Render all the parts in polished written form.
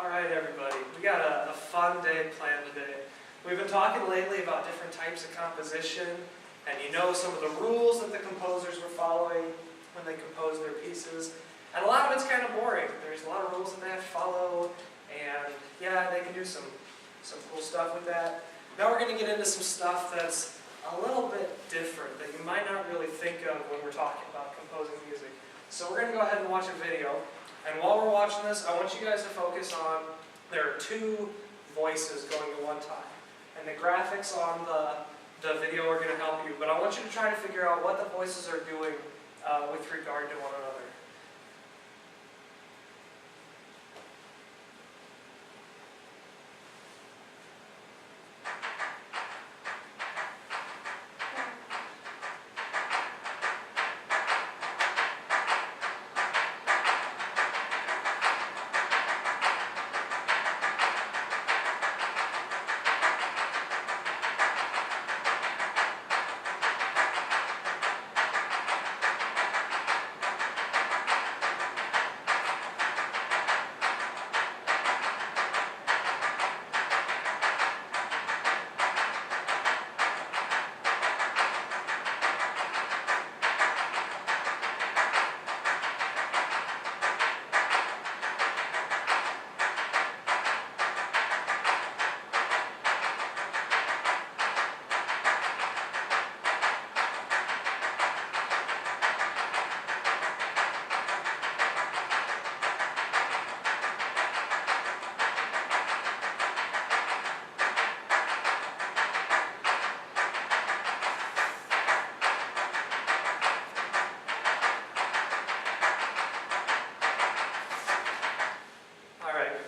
Alright everybody, we got a fun day planned today. We've been talking lately about different types of composition, and you know some of the rules that the composers were following when they composed their pieces. And a lot of it's kind of boring. There's a lot of rules that they have to follow, and yeah, they can do some cool stuff with that. Now we're going to get into some stuff that's a little bit different that you might not really think of when we're talking about composing music. So we're going to go ahead and watch a video. And while we're watching this, I want you guys to focus on, there are two voices going at one time. And the graphics on the video are going to help you. But I want you to try to figure out what the voices are doing with regard to one another.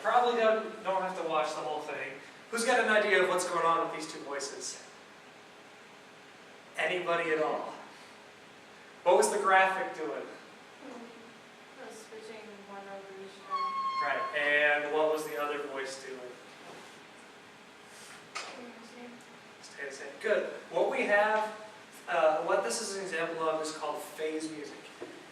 Probably don't have to watch the whole thing. Who's got an idea of what's going on with these two voices? Anybody at all? What was the graphic doing? Switching one over each time. Right, and what was the other voice doing? Stay the same. Good. What we have, what this is an example of is called phase music.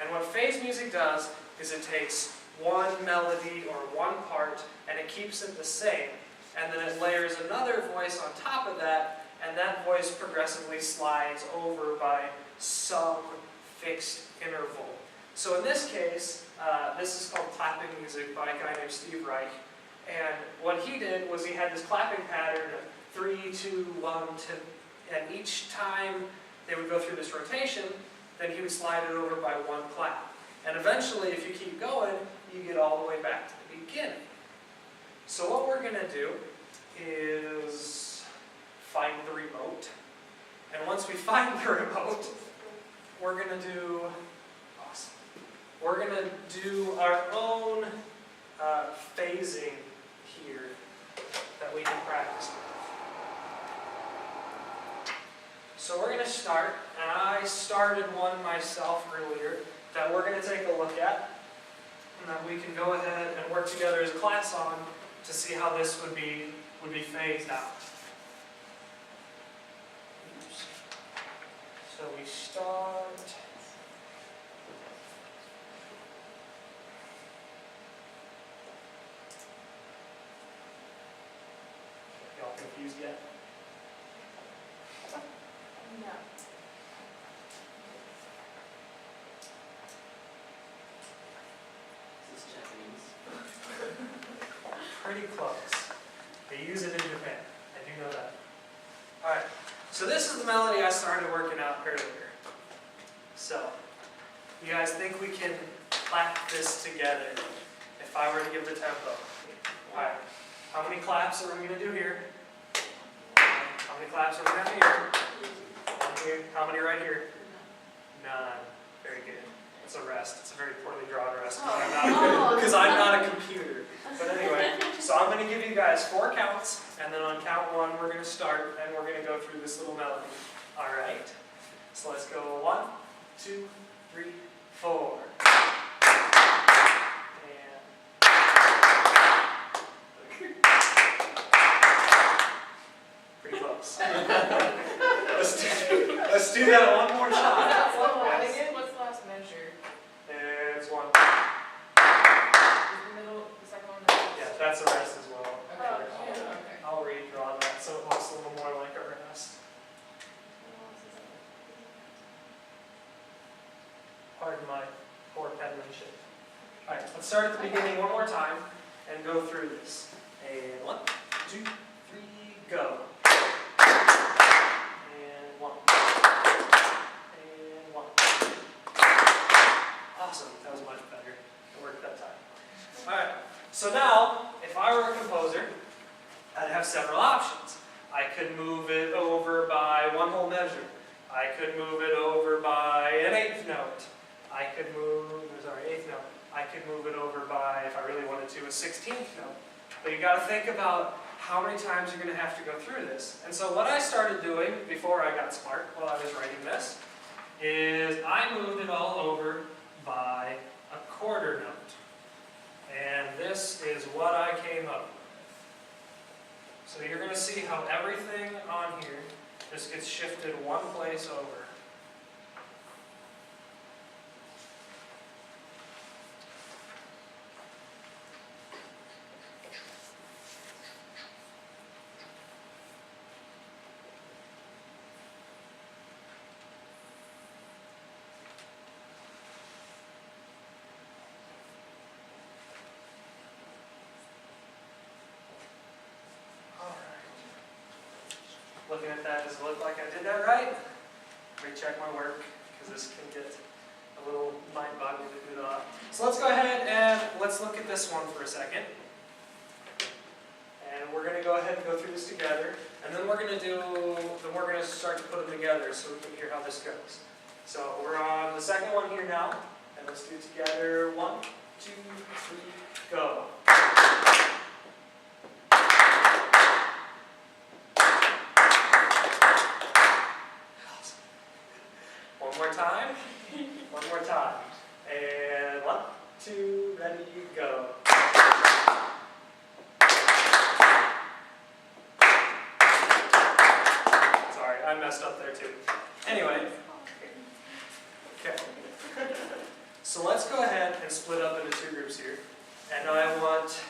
And what phase music does is it takes one melody or one part and it keeps it the same, and then it layers another voice on top of that, and that voice progressively slides over by some fixed interval. So in this case, this is called clapping music by a guy named Steve Reich, and what he did was he had this clapping pattern of 3, 2, 1, 2, and each time they would go through this rotation, then he would slide it over by one clap. And eventually, if you keep going, you get all the way back to the beginning. So what we're going to do is find the remote. And once we find the remote, we're going to do, awesome. We're going to do our own phasing here that we can practice with. So we're going to start, and I started one myself earlier that we're going to take a look at, and that we can go ahead and work together as a class on to see how this would be phased out. Oops. So we start. Y'all confused yet? No. Pretty close. They use it in Japan. I do know that. Alright, so this is the melody I started working out earlier. So, you guys think we can clap this together if I were to give the tempo? Alright, how many claps are we going to do here? How many claps are we going to have here? One here. How many right here? None. Very good. It's a rest. It's a very poorly drawn rest because I'm not a computer. But anyway, so I'm going to give you guys 4 counts, and then on count 1 we're going to start, and we're going to go through this little melody. Alright? So let's go 1, 2, 3, 4. And pretty close. Let's do that one more time. What's the last measure? It's 1. Is the middle, the second one? Yeah, that's a rest as well. Oh, yeah, okay. I'll redraw that so it looks a little more like a rest. Pardon my poor penmanship. All right, let's start at the beginning one more time and go through this. And 1, 2, 3, go. And 1. And 1. Awesome, that was much better. It worked that time. All right, so now, if I were a composer, I'd have several options. I could move it over by one whole measure. I could move it over by an 8th note. I could move, sorry, 8th note. I could move it over by, if I really wanted to, a 16th note. But you got to think about how many times you're going to have to go through this. And so what I started doing before I got smart while I was writing this is I moved it all over by a quarter note. And this is what I came up with. So you're going to see how everything on here just gets shifted one place over. Looking at that, does it look like I did that right? Recheck my work, because this can get a little mind-boggling to do that. So let's go ahead and let's look at this one for a second. And we're going to go ahead and go through this together. And then we're going to start to put them together so we can hear how this goes. So we're on the second one here now. And let's do it together. 1, 2, 3, go. One more time. One more time. And 1, 2, ready, go. Sorry, I messed up there too. Anyway. Okay. So let's go ahead and split up into two groups here. And I want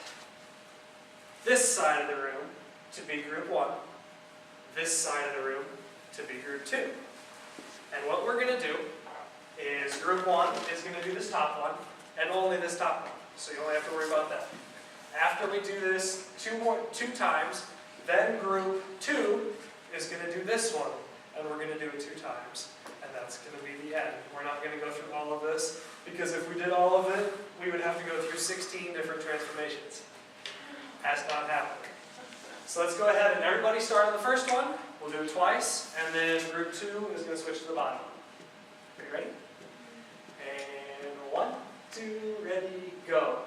this side of the room to be group 1. This side of the room to be group 2. And what we're going to do is group 1 is going to do this top one, and only this top one. So you only have to worry about that. After we do this two times, then group 2 is going to do this one, and we're going to do it 2 times. And that's going to be the end. We're not going to go through all of this, because if we did all of it, we would have to go through 16 different transformations. That's not happening. So let's go ahead and everybody start on the first one. We'll do it twice, and then group 2 is going to switch to the bottom. Are you ready? And 1, 2, ready, go.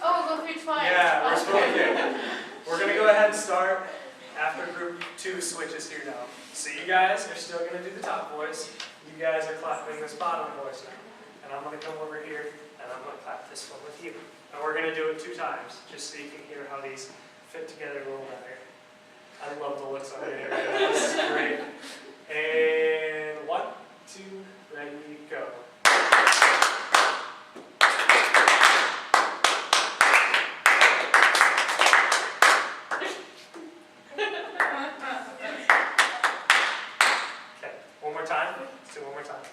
Oh, go through twice. Yeah, we're supposed to. We're going to go ahead and start after group 2 switches here now. So you guys are still going to do the top voice. You guys are clapping this bottom voice now. And I'm going to come over here and I'm going to clap this one with you. And we're going to do it 2 times, just so you can hear how these fit together a little better. I love the looks on it. This is great. And 1, 2, ready, go. Time. Let's do it one more time.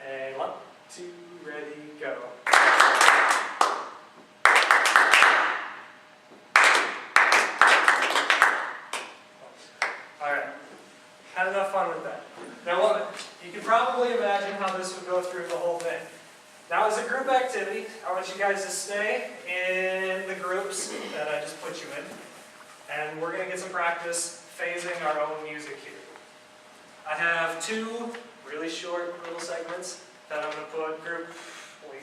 And 1, 2, ready, go. Alright. Had enough fun with that. Now you can probably imagine how this would go through the whole thing. Now as a group activity, I want you guys to stay in the groups that I just put you in. And we're going to get some practice phasing our own music here. I have 2 really short little segments that I'm going to put you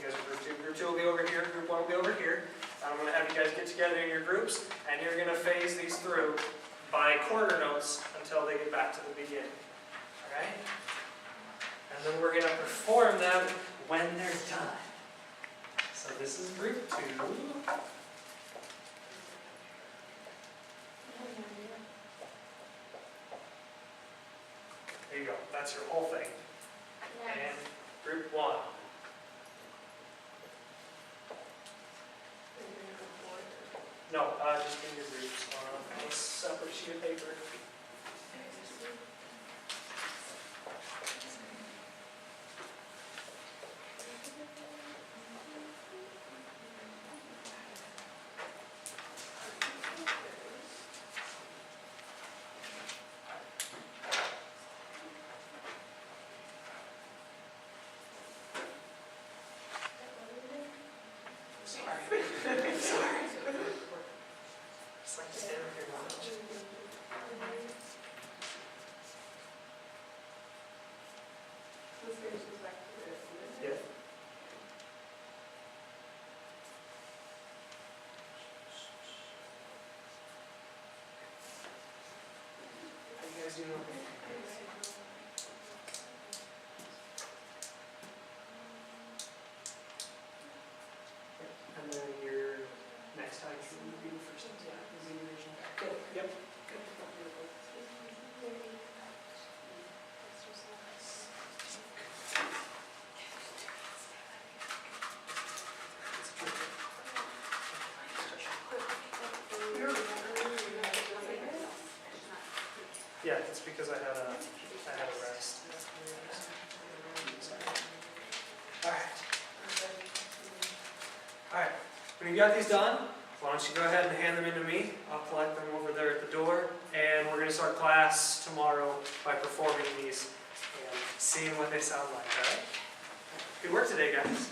guys are group 2. Group 2 will be over here, group 1 will be over here. And I'm going to have you guys get together in your groups, and you're going to phase these through by quarter notes until they get back to the beginning. Alright? And then we're going to perform them when they're done. So this is group 2. that's your whole thing. And group 1. No, just in your groups on a separate sheet of paper. Sorry. Just like to stand up here and watch. Yeah. How you guys doing okay? And then your next time will be the first one. Yeah, will be the original. Good. Yep. Good. Yeah, it's because I had a rest. Alright, when you got these done, why don't you go ahead and hand them in to me. I'll collect them over there at the door, and we're going to start class tomorrow by performing these and seeing what they sound like, alright? Good work today, guys.